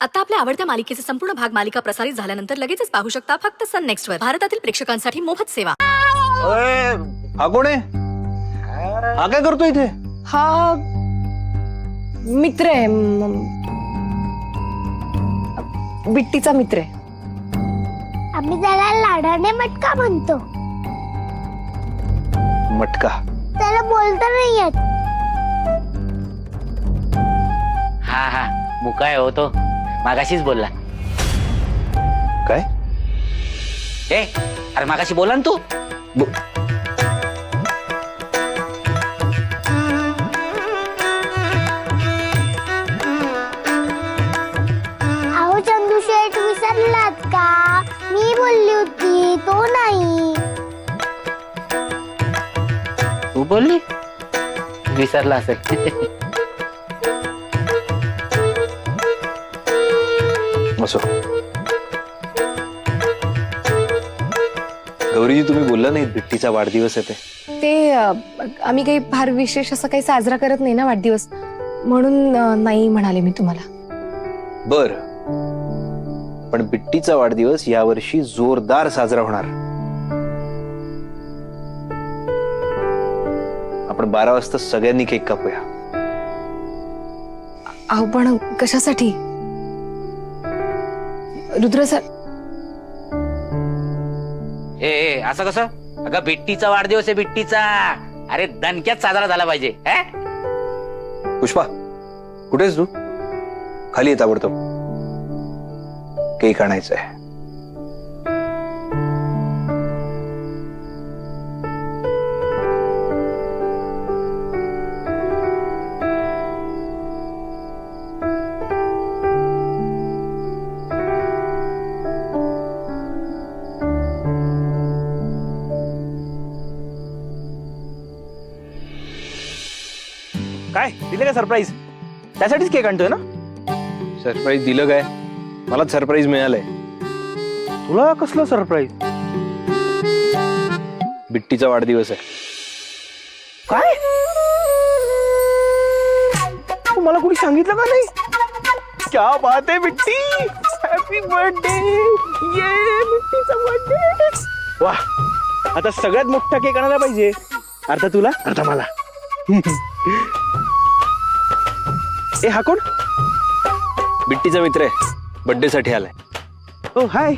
आता आपल्या आवडत्या मालिकेचे संपूर्ण भाग मालिका प्रसारित झाल्यानंतर लगेचच पाहू शकता फक्त सन नेक्स्ट वर भारतातील प्रेक्षकांसाठी मोफत सेवा। हा कोण आहे? हा काय करतो इथे? हा मित्र आहे, बिट्टीचा मित्र आहे। आम्ही त्याला लाडाने मटका म्हणतो। मटका? त्याला बोलता नाही येत। हा हा मुका आहे हो तो, मागाशीच बोलला। काय? ए अरे मागाशी बोला ना तू। अहो चंदू शेठ विसरलात का? मी बोलली होती, तो नाही। तू बोलली? विसरला असेल। असो, गौरीजी तुम्ही बोलला नाही बिट्टीचा वाढदिवस आहे ते आम्ही काही फार विशेष असं काही साजरा करत नाही ना वाढदिवस, म्हणून नाही म्हणाले मी तुम्हाला। बर, पण बिट्टीचा वाढदिवस यावर्षी जोरदार साजरा होणार। आपण 12 वाजता सगळ्यांनी केक कापूया। अहो पण कशासाठी? रुद्र सर, ए असं कसं? अगं बिट्टीचा वाढदिवस आहे बिट्टीचा, अरे दणक्यात साजरा झाला पाहिजे। पुष्पा, कुठेस तू? खाली येत आवडतो, केक आणायचा आहे। काय दिले का सरप्राईज? त्यासाठीच केक आणतोय ना? सरप्राईज दिलं काय? मला सरप्राईज मिळालंय। तुला कसलं सरप्राईज? बिट्टीचा वाढदिवस आहे। काय? मला कोणी सांगितलं का नाही? क्या बात आहे बिट्टी, हॅपी बर्थडे। ये बिट्टीचा बर्थडे। वा, आता सगळ्यात मोठा केक आणायला पाहिजे, अर्धा तुला अर्धा मला। ए हा कोण? बिट्टीचा मित्र आहे, बर्थडे साठी आलाय। ओ हाय।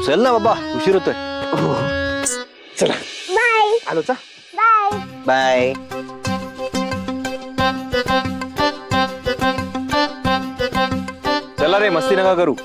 चल ना बाबा, उशीर होतोय। चला बाय आलो चा। बाय। बाय। चला रे, मस्ती नका करू।